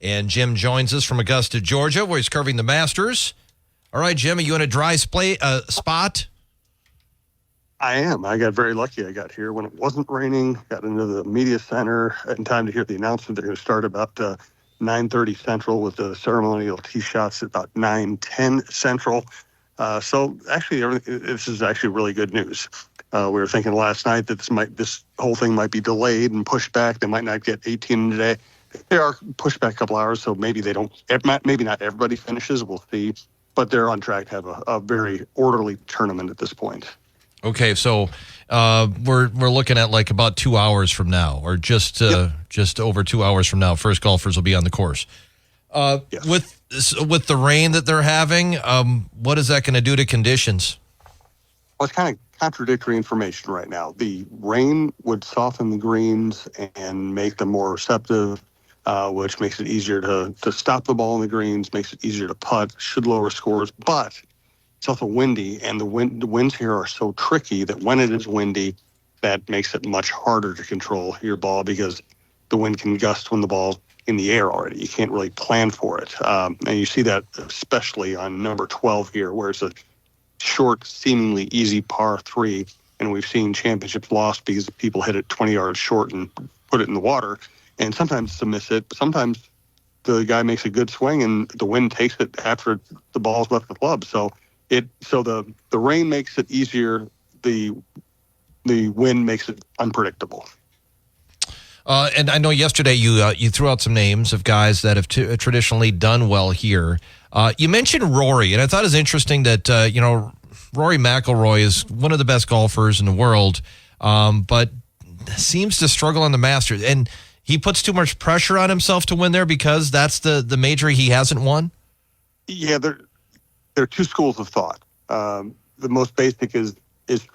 And Jim joins us from Augusta, Georgia, where he's covering the Masters. All right, Jim, are you in a dry spot? I am. I got very lucky. I got here when it wasn't raining, got into the media center in time to hear the announcement. They're going to start about 9:30 Central with the ceremonial tee shots at about 9:10 Central. So actually, this is actually really good news. We were thinking last night that this whole thing might be delayed and pushed back. They might not get 18 today. They are pushed back a couple hours, so maybe they don't. Maybe not everybody finishes. We'll see. But they're on track to have a very orderly tournament at this point. Okay, so we're looking at like about 2 hours from now, or just over 2 hours from now. First golfers will be on the course. Yes. With the rain that they're having, what is that going to do to conditions? Well, it's kind of contradictory information right now. The rain would soften the greens and make them more receptive, which makes it easier to stop the ball in the greens, makes it easier to putt, should lower scores, but it's also windy, and the winds here are so tricky that when it is windy, that makes it much harder to control your ball because the wind can gust when the ball's in the air already. You can't really plan for it. And you see that especially on number 12 here, where it's a short, seemingly easy par 3, and we've seen championships lost because people hit it 20 yards short and put it in the water. And sometimes it's a miss it, but sometimes the guy makes a good swing and the wind takes it after the ball's left the club. So the rain makes it easier. The wind makes it unpredictable. And I know yesterday you threw out some names of guys that have traditionally done well here. You mentioned Rory, and I thought it was interesting that Rory McIlroy is one of the best golfers in the world, but seems to struggle on the Masters, and he puts too much pressure on himself to win there because that's the major he hasn't won. Yeah, there are two schools of thought. The most basic is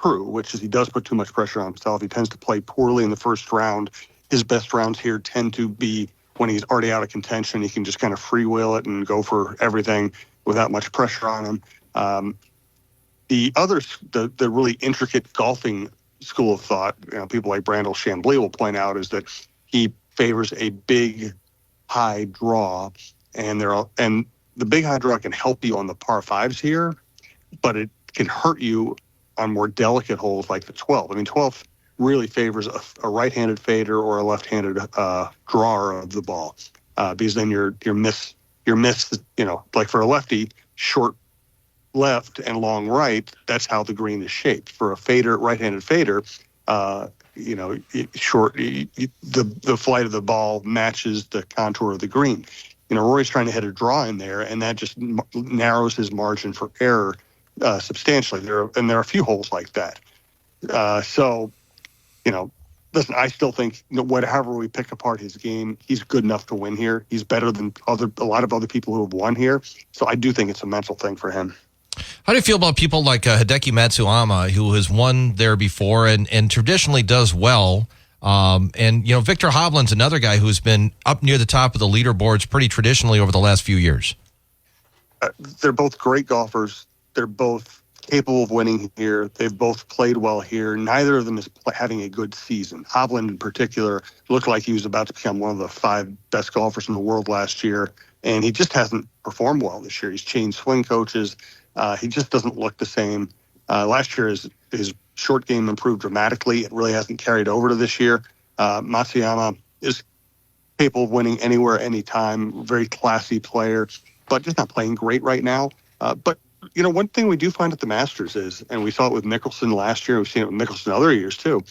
true, which is he does put too much pressure on himself. He tends to play poorly in the first round. His best rounds here tend to be when he's already out of contention. He can just kind of freewheel it and go for everything without much pressure on him. The really intricate golfing school of thought, people like Brandel Chambly will point out, is that he favors a big high draw, and the big high draw can help you on the par 5s here, but it can hurt you on more delicate holes like the 12. I mean, 12 really favors a right-handed fader or a left-handed drawer of the ball, because then your miss, like for a lefty, short left and long right, that's how the green is shaped. For a fader, right-handed fader, short, the flight of the ball matches the contour of the green. Rory's trying to hit a draw in there, and that just narrows his margin for error substantially. There are a few holes like that. Listen, I still think however we pick apart his game, he's good enough to win here. He's better than a lot of other people who have won here. So I do think it's a mental thing for him. How do you feel about people like Hideki Matsuyama, who has won there before and traditionally does well? Victor Hovland's another guy who's been up near the top of the leaderboards pretty traditionally over the last few years. They're both great golfers. They're both capable of winning here. They've both played well here. Neither of them is having a good season. Hovland in particular looked like he was about to become one of the 5 best golfers in the world last year, and he just hasn't performed well this year. He's changed swing coaches. He just doesn't look the same. Last year, his short game improved dramatically. It really hasn't carried over to this year. Matsuyama is capable of winning anywhere, anytime. Very classy player, but just not playing great right now. But one thing we do find at the Masters is, and we saw it with Mickelson last year, we've seen it with Mickelson other years too,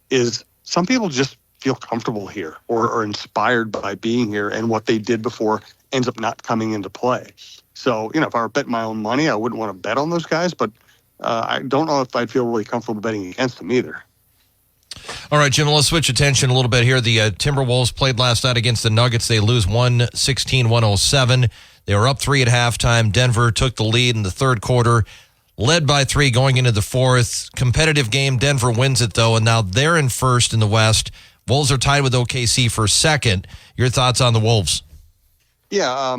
is some people just feel comfortable here or are inspired by being here, and what they did before ends up not coming into play. So, if I were betting my own money, I wouldn't want to bet on those guys, but I don't know if I'd feel really comfortable betting against them either. All right, Jim, let's switch attention a little bit here. The Timberwolves played last night against the Nuggets. They lose 116-107. They were up 3 at halftime. Denver took the lead in the third quarter, led by 3 going into the fourth. Competitive game. Denver wins it, though, and now they're in first in the West. Wolves are tied with OKC for second. Your thoughts on the Wolves? Yeah,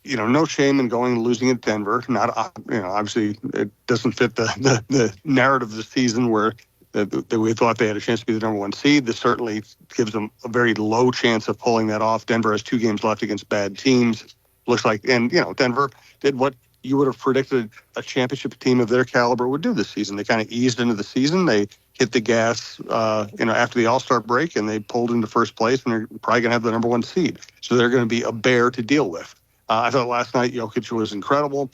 no shame in going and losing at Denver. Not, obviously it doesn't fit the narrative of the season where We thought they had a chance to be the number one seed. This certainly gives them a very low chance of pulling that off. Denver has 2 games left against bad teams. Looks like, and Denver did what you would have predicted a championship team of their caliber would do this season. They kind of eased into the season. They hit the gas, after the All-Star break, and they pulled into first place, and they're probably going to have the number one seed. So they're going to be a bear to deal with. I thought last night Jokic was incredible.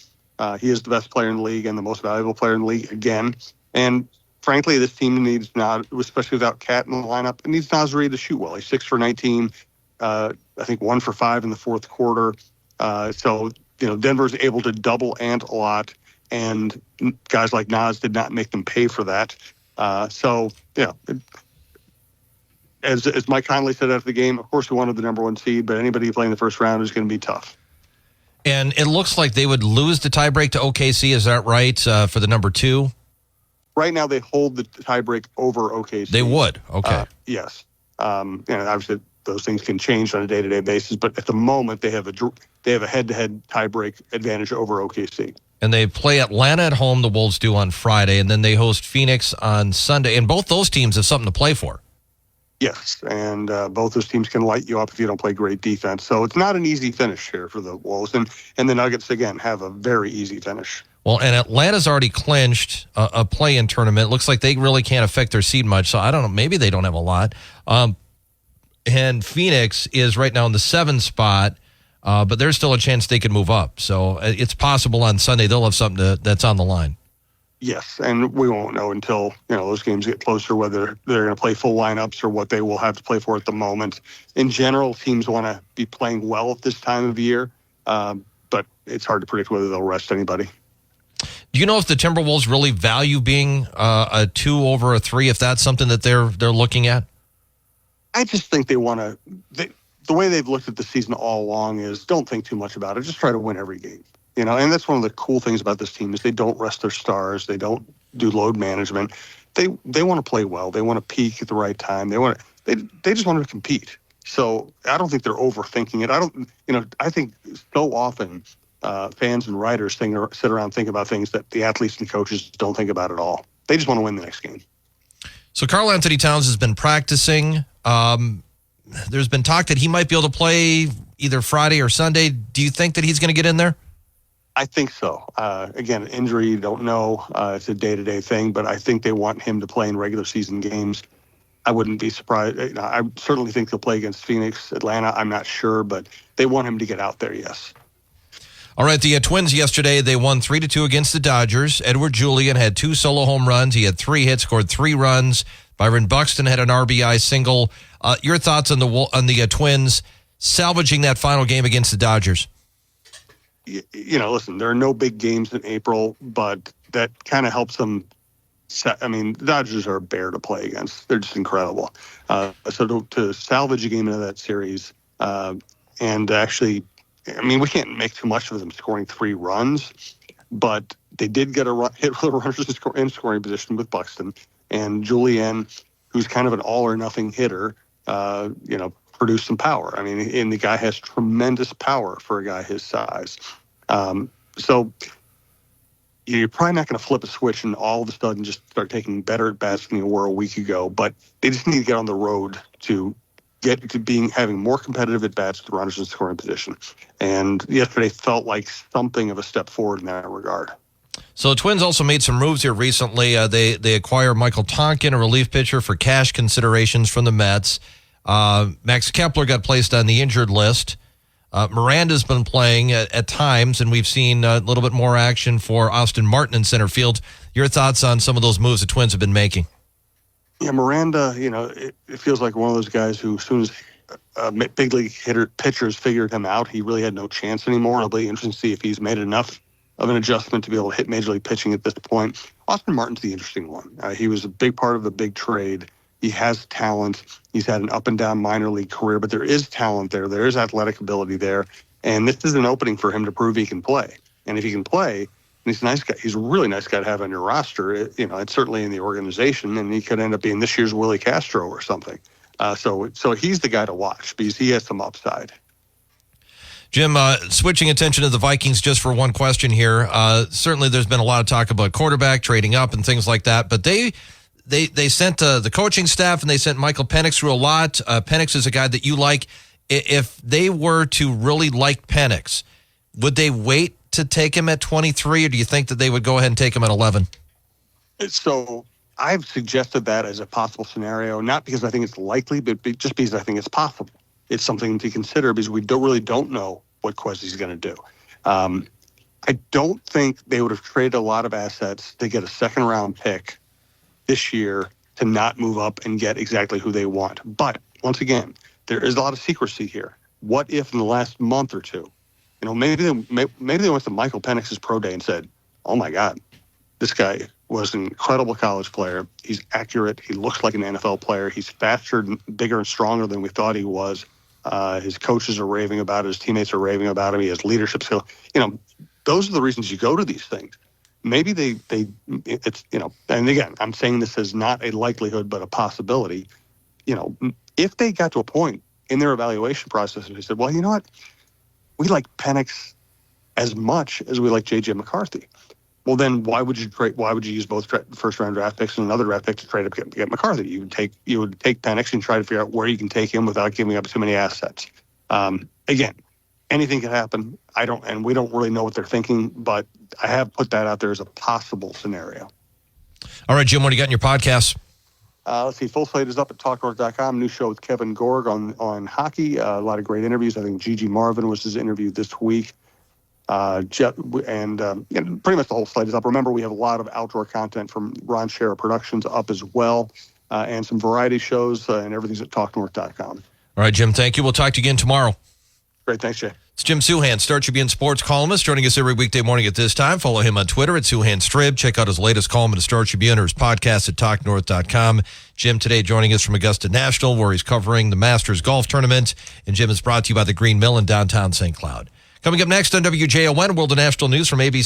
He is the best player in the league and the most valuable player in the league again. And frankly, this team needs Naz, especially without Cat in the lineup, it needs Naz Reid to shoot well. He's 6 for 19, I think 1 for 5 in the fourth quarter. So Denver's able to double Ant a lot, and guys like Naz did not make them pay for that. As Mike Conley said after the game, of course we wanted the number one seed, but anybody playing the first round is going to be tough. And it looks like they would lose the tiebreak to OKC. Is that right, for the number 2? Right now they hold the tiebreak over OKC. They would? Okay. Yes. Obviously those things can change on a day-to-day basis, but at the moment they have a head-to-head tiebreak advantage over OKC. And they play Atlanta at home, the Wolves do, on Friday, and then they host Phoenix on Sunday. And both those teams have something to play for. Yes, and both those teams can light you up if you don't play great defense. So it's not an easy finish here for the Wolves. And the Nuggets, again, have a very easy finish. Well, and Atlanta's already clinched a play-in tournament. It looks like they really can't affect their seed much, so I don't know. Maybe they don't have a lot. And Phoenix is right now in the 7th spot, but there's still a chance they could move up. So it's possible on Sunday they'll have something that's on the line. Yes, and we won't know until those games get closer whether they're going to play full lineups or what they will have to play for at the moment. In general, teams want to be playing well at this time of year, but it's hard to predict whether they'll rest anybody. Do you know if the Timberwolves really value being a 2 over a 3, if that's something that they're looking at? I just think they want to. The way they've looked at the season all along is don't think too much about it. Just try to win every game. And that's one of the cool things about this team is they don't rest their stars. They don't do load management. They want to play well. They want to peak at the right time. They just want to compete. So I don't think they're overthinking it. I think so often fans and writers sit around and think about things that the athletes and coaches don't think about at all. They just want to win the next game. So Karl Anthony Towns has been practicing. There's been talk that he might be able to play either Friday or Sunday. Do you think that he's going to get in there? I think so. Again, injury, you don't know. It's a day-to-day thing, but I think they want him to play in regular season games. I wouldn't be surprised. I certainly think they'll play against Phoenix, Atlanta. I'm not sure, but they want him to get out there, yes. All right, the Twins yesterday, they won 3-2 against the Dodgers. Edward Julian had 2 solo home runs. He had 3 hits, scored 3 runs. Byron Buxton had an RBI single. Your thoughts on the Twins salvaging that final game against the Dodgers? Listen, there are no big games in April, but that kind of helps them. The Dodgers are a bear to play against. They're just incredible. So to salvage a game into that series and actually, we can't make too much of them scoring 3 runs, but they did get hit with runners in scoring position with Buxton. And Julian, who's kind of an all-or-nothing hitter, produced some power. And the guy has tremendous power for a guy his size. So you're probably not going to flip a switch and all of a sudden just start taking better at bats than you were a week ago. But they just need to get on the road to get to having more competitive at bats with runners in scoring position. And yesterday felt like something of a step forward in that regard. So the Twins also made some moves here recently. They acquired Michael Tonkin, a relief pitcher, for cash considerations from the Mets. Max Kepler got placed on the injured list. Miranda's been playing at times, and we've seen a little bit more action for Austin Martin in center field. Your thoughts on some of those moves the Twins have been making? Yeah, Miranda, it feels like one of those guys who, as soon as big league pitchers figured him out, he really had no chance anymore. It'll be interesting to see if he's made enough of an adjustment to be able to hit major league pitching at this point. Austin Martin's the interesting one. He was a big part of the big trade. He has talent. He's had an up and down minor league career, but there is talent there. There is athletic ability there. And this is an opening for him to prove he can play. And if he can play, and he's a nice guy. He's a really nice guy to have on your roster. It's certainly in the organization, and he could end up being this year's Willie Castro or something. So he's the guy to watch because he has some upside. Jim, switching attention to the Vikings just for one question here. Certainly there's been a lot of talk about quarterback trading up and things like that, but they they sent the coaching staff and they sent Michael Penix through a lot. Penix is a guy that you like. If they were to really like Penix, would they wait to take him at 23, or do you think that they would go ahead and take him at 11? So I've suggested that as a possible scenario, not because I think it's likely, but just because I think it's possible. It's something to consider because we really don't know what Kwesi's going to do. I don't think they would have traded a lot of assets to get a second-round pick this year to not move up and get exactly who they want. But once again, there is a lot of secrecy here. What if in the last month or two, maybe they went to Michael Penix's pro day and said, "Oh my God, this guy was an incredible college player. He's accurate. He looks like an NFL player. He's faster, bigger, and stronger than we thought he was. His coaches are raving about it. His teammates are raving about him. He has leadership skill." Those are the reasons you go to these things. Maybe it's, and again, I'm saying this is not a likelihood, but a possibility. If they got to a point in their evaluation process and they said, well, you know what? We like Penix as much as we like J.J. McCarthy. Well, then why would you use both first-round draft picks and another draft pick to trade up to get McCarthy? You would take Penix and try to figure out where you can take him without giving up too many assets. Again, anything could happen. We don't really know what they're thinking, but I have put that out there as a possible scenario. All right, Jim, what do you got in your podcast? Let's see. Full slate is up at talknorth.com. New show with Kevin Gorg on hockey. A lot of great interviews. I think Gigi Marvin was his interview this week. Pretty much the whole slate is up. Remember, we have a lot of outdoor content from Ron Scherer Productions up as well, and some variety shows, and everything's at talknorth.com. All right, Jim, thank you. We'll talk to you again tomorrow. Great. Thanks, Jay. It's Jim Souhan, Star Tribune sports columnist, joining us every weekday morning at this time. Follow him on Twitter at SouhanStrib. Check out his latest column at Star Tribune or his podcast at TalkNorth.com. Jim today joining us from Augusta National, where he's covering the Masters Golf Tournament. And Jim is brought to you by the Green Mill in downtown St. Cloud. Coming up next on WJON, World and National News from ABC.